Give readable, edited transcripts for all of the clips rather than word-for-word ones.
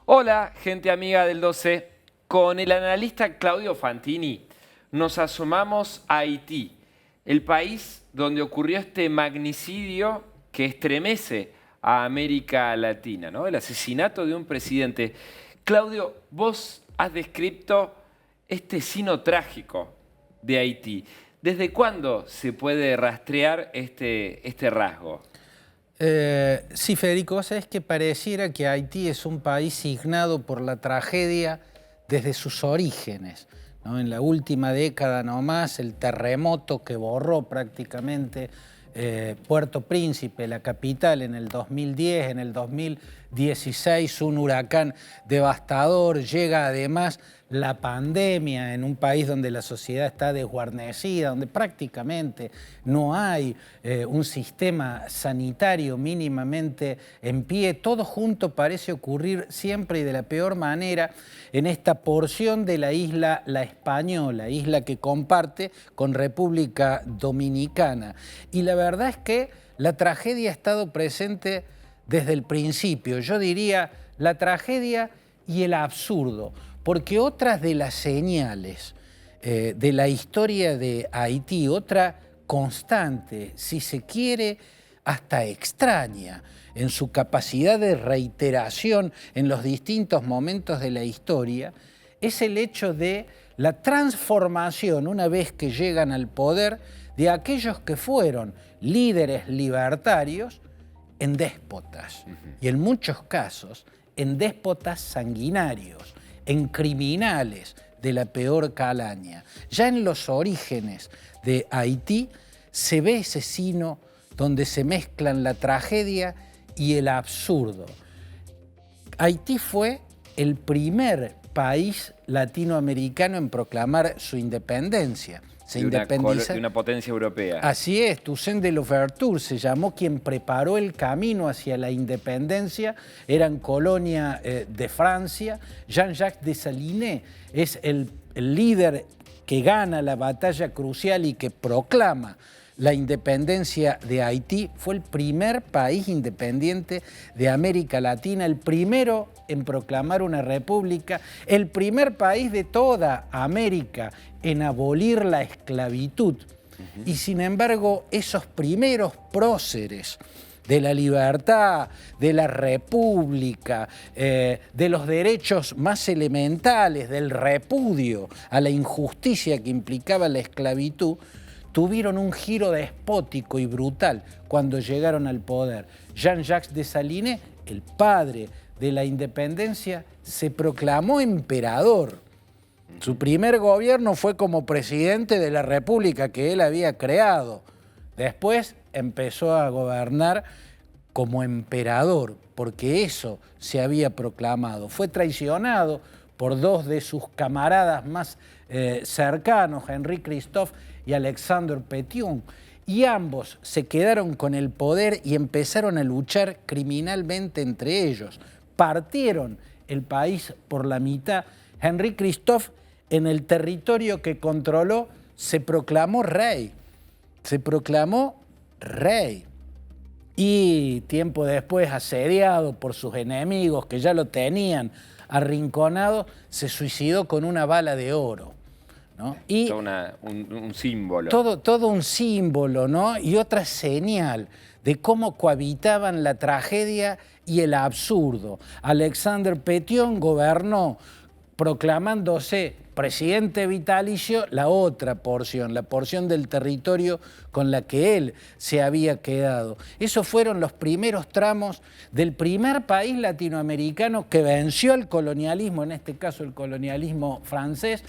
Hola, gente amiga del 12. Con el analista Claudio Fantini nos asomamos a Haití, el país donde ocurrió este magnicidio que estremece a América Latina, ¿no? El asesinato de un presidente. Claudio, vos has descrito este sino trágico de Haití. ¿Desde cuándo se puede rastrear este rasgo? Sí, Federico, vos sabés que pareciera que Haití es un país signado por la tragedia desde sus orígenes, ¿no? En la última década nomás, el terremoto que borró prácticamente Puerto Príncipe, la capital, en el 2010, en el 2016, un huracán devastador, llega además la pandemia en un país donde la sociedad está desguarnecida, donde prácticamente no hay un sistema sanitario mínimamente en pie. Todo junto parece ocurrir siempre y de la peor manera en esta porción de la isla La Española, isla que comparte con República Dominicana. Y la verdad es que la tragedia ha estado presente desde el principio. Yo diría la tragedia y el absurdo, porque otras de las señales de la historia de Haití, otra constante, si se quiere, hasta extraña, en su capacidad de reiteración en los distintos momentos de la historia, es el hecho de la transformación, una vez que llegan al poder, de aquellos que fueron líderes libertarios en déspotas, y en muchos casos en déspotas sanguinarios, en criminales de la peor calaña. Ya en los orígenes de Haití se ve ese sino donde se mezclan la tragedia y el absurdo. Haití fue el primer país latinoamericano en proclamar su independencia. Se independiza de una potencia europea. Así es, Toussaint de Louverture se llamó quien preparó el camino hacia la independencia, eran colonia de Francia. Jean-Jacques Dessalines es el líder que gana la batalla crucial y que proclama la independencia de Haití. Fue el primer país independiente de América Latina, el primero en proclamar una república, el primer país de toda América en abolir la esclavitud. Y sin embargo, esos primeros próceres de la libertad, de la república, de los derechos más elementales, del repudio a la injusticia que implicaba la esclavitud, tuvieron un giro despótico y brutal cuando llegaron al poder. Jean-Jacques Dessalines, el padre de la independencia, se proclamó emperador. Su primer gobierno fue como presidente de la república que él había creado. Después empezó a gobernar como emperador, porque eso se había proclamado. Fue traicionado por dos de sus camaradas más cercanos, Henri Christophe y Alexandre Pétion, y ambos se quedaron con el poder y empezaron a luchar criminalmente entre ellos. Partieron el país por la mitad. Henri Christophe, en el territorio que controló, se proclamó rey. Se proclamó rey. Y tiempo después, asediado por sus enemigos que ya lo tenían arrinconado, se suicidó con una bala de oro, ¿no? Y un símbolo. Todo un símbolo, ¿no? Y otra señal de cómo cohabitaban la tragedia y el absurdo. Alexandre Pétion gobernó proclamándose presidente vitalicio la otra porción, la porción del territorio con la que él se había quedado. Esos fueron los primeros tramos del primer país latinoamericano que venció el colonialismo, en este caso el colonialismo francés,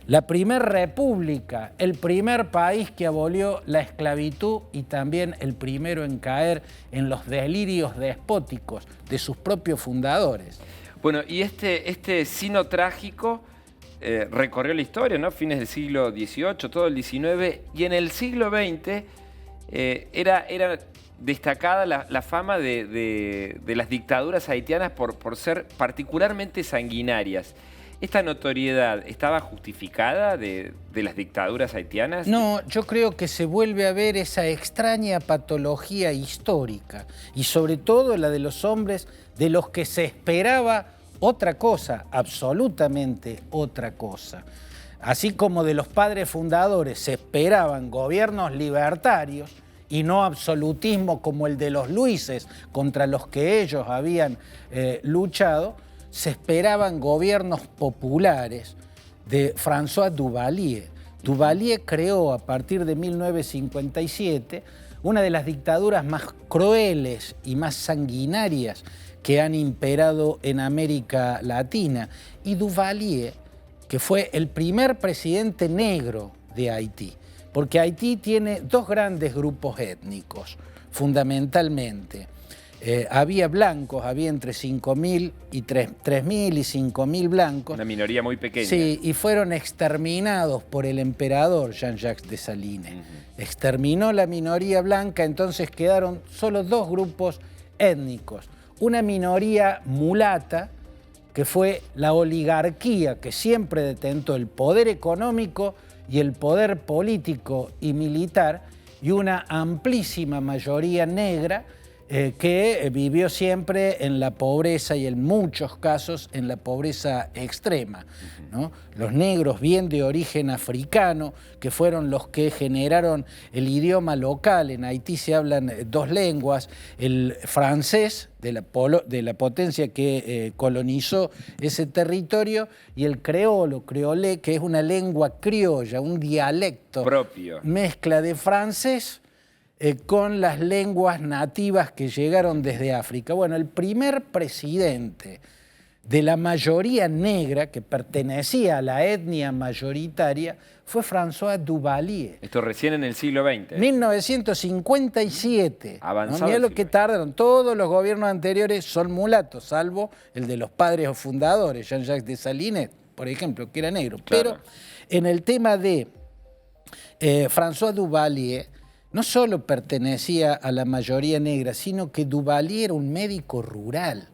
la primera república, el primer país que abolió la esclavitud y también el primero en caer en los delirios despóticos de sus propios fundadores. Bueno, y este sino trágico recorrió la historia, ¿no? Fines del siglo XVIII, todo el XIX, y en el siglo XX era destacada la fama de las dictaduras haitianas por ser particularmente sanguinarias. ¿Esta notoriedad estaba justificada de las dictaduras haitianas? No, yo creo que se vuelve a ver esa extraña patología histórica y sobre todo la de los hombres de los que se esperaba otra cosa, absolutamente otra cosa. Así como de los padres fundadores se esperaban gobiernos libertarios y no absolutismo como el de los Luises, contra los que ellos habían luchado, se esperaban gobiernos populares de François Duvalier. Duvalier creó a partir de 1957 una de las dictaduras más crueles y más sanguinarias que han imperado en América Latina. Y Duvalier, que fue el primer presidente negro de Haití, porque Haití tiene dos grandes grupos étnicos, fundamentalmente. Había blancos, había entre 5.000 y 3.000 y 5.000 blancos. Una minoría muy pequeña. Sí, y fueron exterminados por el emperador Jean-Jacques Dessalines. Exterminó la minoría blanca, entonces quedaron solo dos grupos étnicos. Una minoría mulata, que fue la oligarquía, que siempre detentó el poder económico y el poder político y militar, y una amplísima mayoría negra que vivió siempre en la pobreza y en muchos casos en la pobreza extrema, ¿no? Los negros bien de origen africano, que fueron los que generaron el idioma local. En Haití se hablan dos lenguas, el francés de la potencia que colonizó ese territorio, y el creolé, que es una lengua criolla, un dialecto propio, mezcla de francés con las lenguas nativas que llegaron desde África. Bueno, el primer presidente de la mayoría negra que pertenecía a la etnia mayoritaria fue François Duvalier. Esto recién en el siglo XX. 1957. Avanzado. ¿No? Mirá lo que tardaron. Todos los gobiernos anteriores son mulatos, salvo el de los padres fundadores, Jean-Jacques Dessalines, por ejemplo, que era negro. Claro. Pero en el tema de François Duvalier, no solo pertenecía a la mayoría negra, sino que Duvalier era un médico rural,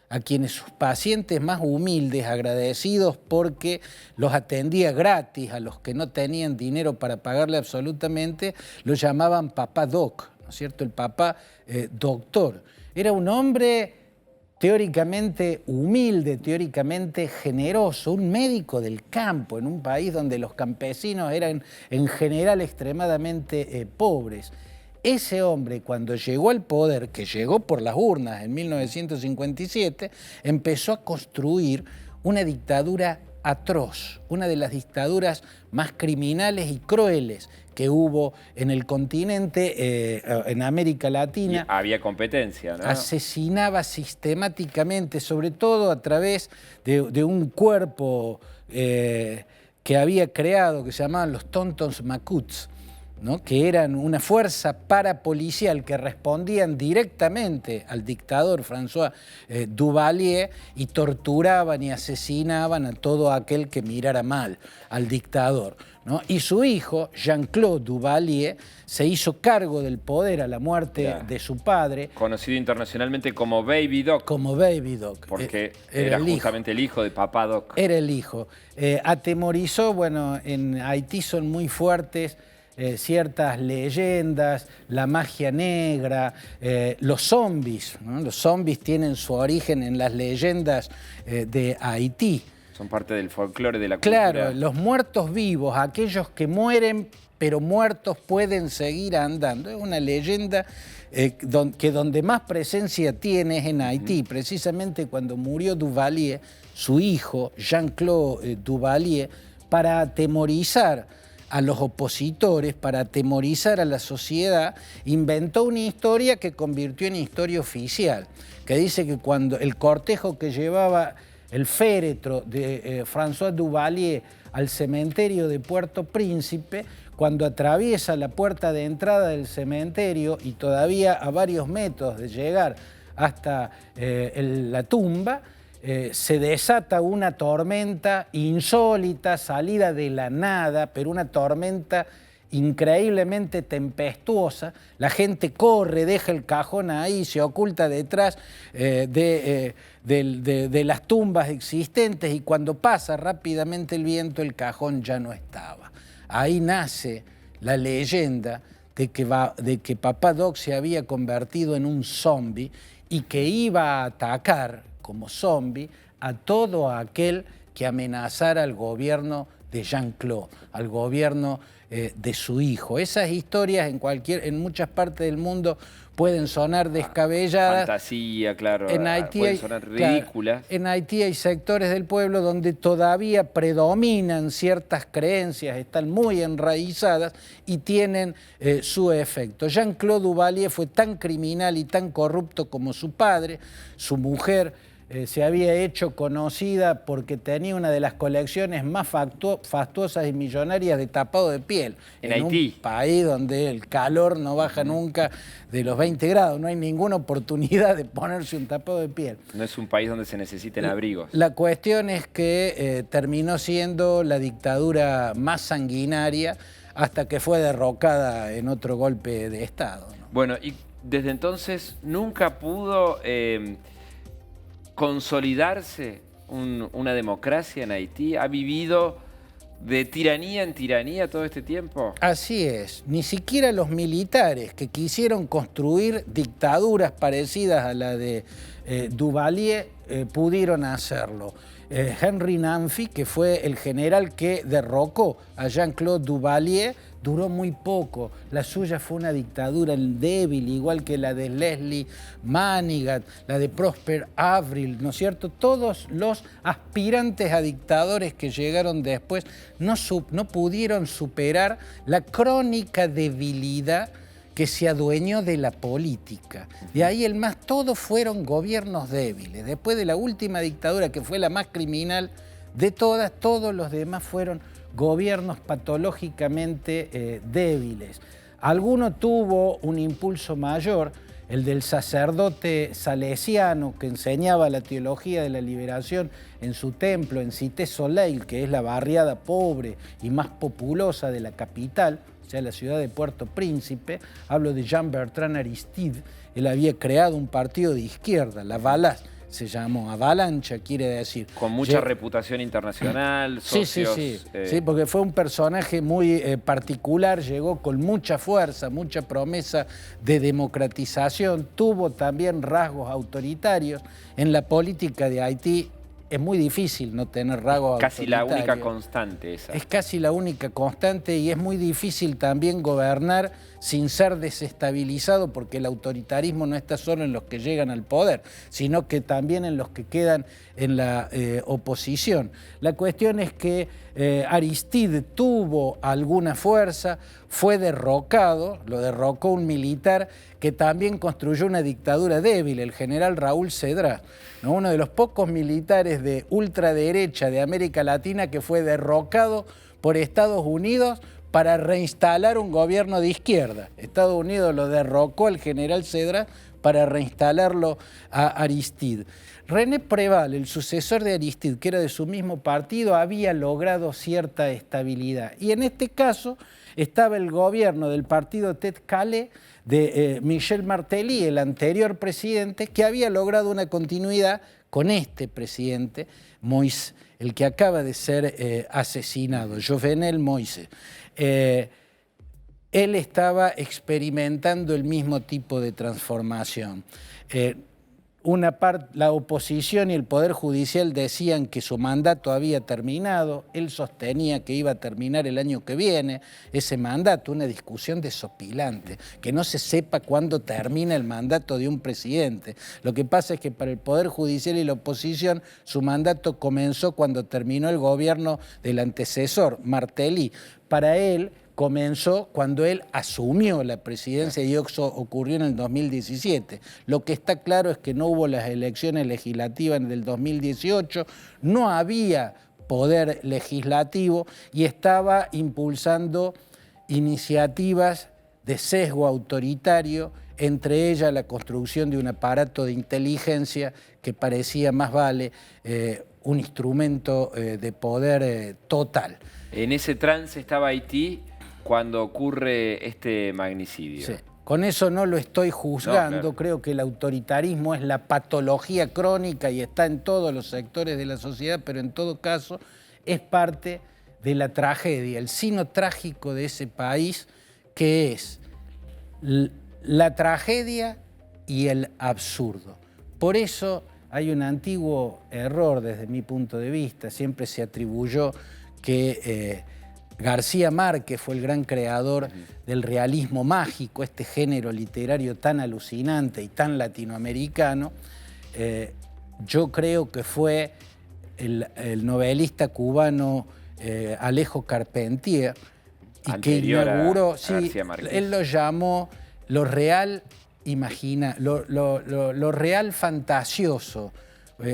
a quienes sus pacientes más humildes, agradecidos porque los atendía gratis, a los que no tenían dinero para pagarle absolutamente, lo llamaban papá doc, ¿no es cierto? El papá doctor. Era un hombre teóricamente humilde, teóricamente generoso, un médico del campo en un país donde los campesinos eran en general extremadamente pobres. Ese hombre, cuando llegó al poder, que llegó por las urnas en 1957, empezó a construir una dictadura atroz, una de las dictaduras más criminales y crueles que hubo en el continente, en América Latina. Y había competencia, ¿no? Asesinaba sistemáticamente, sobre todo a través de un cuerpo que había creado, que se llamaban los Tontons Macuts, ¿no? Que eran una fuerza parapolicial que respondían directamente al dictador François Duvalier y torturaban y asesinaban a todo aquel que mirara mal al dictador, ¿no? Y su hijo, Jean-Claude Duvalier, se hizo cargo del poder a la muerte de su padre. Conocido internacionalmente como Baby Doc. Como Baby Doc. Porque era justamente el hijo de Papá Doc. Era el hijo. Atemorizó, bueno, en Haití son muy fuertes ciertas leyendas, la magia negra, los zombies, ¿no? Los zombies tienen su origen en las leyendas de Haití. Son parte del folclore de la cultura. Claro, los muertos vivos, aquellos que mueren pero muertos pueden seguir andando. Es una leyenda que donde más presencia tiene es en Haití. Precisamente cuando murió Duvalier, su hijo, Jean-Claude Duvalier, para atemorizar a los opositores, para atemorizar a la sociedad, inventó una historia que convirtió en historia oficial, que dice que cuando el cortejo que llevaba el féretro de François Duvalier al cementerio de Puerto Príncipe, cuando atraviesa la puerta de entrada del cementerio y todavía a varios metros de llegar hasta la tumba, se desata una tormenta insólita, salida de la nada, pero una tormenta increíblemente tempestuosa. La gente corre, deja el cajón ahí, se oculta detrás de las tumbas existentes, y cuando pasa rápidamente el viento, el cajón ya no estaba. Ahí nace la leyenda de que Papá Doc se había convertido en un zombie y que iba a atacar como zombie a todo aquel que amenazara al gobierno de Jean-Claude, al gobierno de su hijo. Esas historias en muchas partes del mundo pueden sonar descabelladas. Fantasía, claro, en Haití pueden sonar ridículas. En Haití hay sectores del pueblo donde todavía predominan ciertas creencias, están muy enraizadas y tienen su efecto. Jean-Claude Duvalier fue tan criminal y tan corrupto como su padre. Su mujer se había hecho conocida porque tenía una de las colecciones más fastuosas y millonarias de tapado de piel. En Haití. Un país donde el calor no baja nunca de los 20 grados, no hay ninguna oportunidad de ponerse un tapado de piel. No es un país donde se necesiten abrigos. La cuestión es que terminó siendo la dictadura más sanguinaria hasta que fue derrocada en otro golpe de Estado, ¿no? Bueno, y desde entonces nunca pudo consolidarse una democracia en Haití. ¿Ha vivido de tiranía en tiranía todo este tiempo? Así es. Ni siquiera los militares que quisieron construir dictaduras parecidas a la de Duvalier pudieron hacerlo. Henry Namphy, que fue el general que derrocó a Jean-Claude Duvalier, duró muy poco. La suya fue una dictadura débil, igual que la de Leslie Manigat, la de Prosper Avril, ¿no es cierto? Todos los aspirantes a dictadores que llegaron después no pudieron superar la crónica debilidad que se adueñó de la política. De ahí todos fueron gobiernos débiles. Después de la última dictadura, que fue la más criminal de todas, todos los demás fueron gobiernos patológicamente débiles. Alguno tuvo un impulso mayor, el del sacerdote salesiano que enseñaba la teología de la liberación en su templo, en Cité Soleil, que es la barriada pobre y más populosa de la capital, o sea, la ciudad de Puerto Príncipe. Hablo de Jean-Bertrand Aristide. Él había creado un partido de izquierda, la Valas, se llamó Avalancha, quiere decir. Con mucha reputación internacional, socios... Sí, porque fue un personaje muy particular, llegó con mucha fuerza, mucha promesa de democratización, tuvo también rasgos autoritarios. En la política de Haití es muy difícil no tener rasgos casi autoritarios. La única constante esa. Es casi la única constante y es muy difícil también gobernar sin ser desestabilizado, porque el autoritarismo no está solo en los que llegan al poder, sino que también en los que quedan en la oposición. La cuestión es que Aristide tuvo alguna fuerza, fue derrocado, lo derrocó un militar que también construyó una dictadura débil, el general Raúl Cedras, ¿no? Uno de los pocos militares de ultraderecha de América Latina que fue derrocado por Estados Unidos para reinstalar un gobierno de izquierda. Estados Unidos lo derrocó al general Cedras para reinstalarlo a Aristide. René Préval, el sucesor de Aristide, que era de su mismo partido, había logrado cierta estabilidad. Y en este caso estaba el gobierno del partido Tête Calais de Michel Martelly, el anterior presidente, que había logrado una continuidad con este presidente, Moïse, el que acaba de ser asesinado, Jovenel Moïse. Él estaba experimentando el mismo tipo de transformación. La oposición y el Poder Judicial decían que su mandato había terminado, él sostenía que iba a terminar el año que viene ese mandato, una discusión desopilante, que no se sepa cuándo termina el mandato de un presidente. Lo que pasa es que para el Poder Judicial y la oposición su mandato comenzó cuando terminó el gobierno del antecesor, Martelly. Para él comenzó cuando él asumió la presidencia y eso ocurrió en el 2017. Lo que está claro es que no hubo las elecciones legislativas en el 2018, no había poder legislativo y estaba impulsando iniciativas de sesgo autoritario, entre ellas la construcción de un aparato de inteligencia que parecía más vale un instrumento de poder total. En ese trance estaba Haití cuando ocurre este magnicidio. Sí. Con eso no lo estoy juzgando, no, claro. Creo que el autoritarismo es la patología crónica y está en todos los sectores de la sociedad, pero en todo caso es parte de la tragedia, el signo trágico de ese país, que es la tragedia y el absurdo. Por eso Hay un antiguo error desde mi punto de vista. Siempre se atribuyó que García Márquez fue el gran creador del realismo mágico, este género literario tan alucinante y tan latinoamericano. Yo creo que fue el novelista cubano Alejo Carpentier, y que inauguró, sí, él lo llamó lo real lo real fantasioso,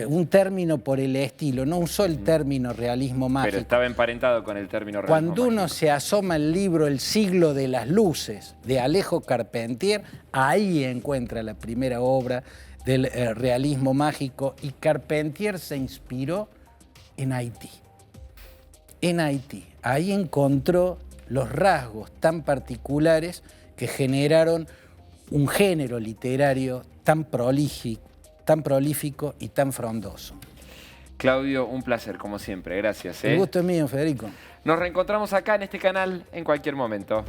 un término por el estilo, no usó el término realismo mágico. Pero estaba emparentado con el término realismo Cuando uno mágico. se asoma al libro El siglo de las luces, de Alejo Carpentier, ahí encuentra la primera obra del realismo mágico, y Carpentier se inspiró en Haití. En Haití. Ahí encontró los rasgos tan particulares que generaron un género literario tan prolífico y tan frondoso. Claudio, un placer, como siempre. Gracias. El gusto es mío, Federico. Nos reencontramos acá en este canal en cualquier momento.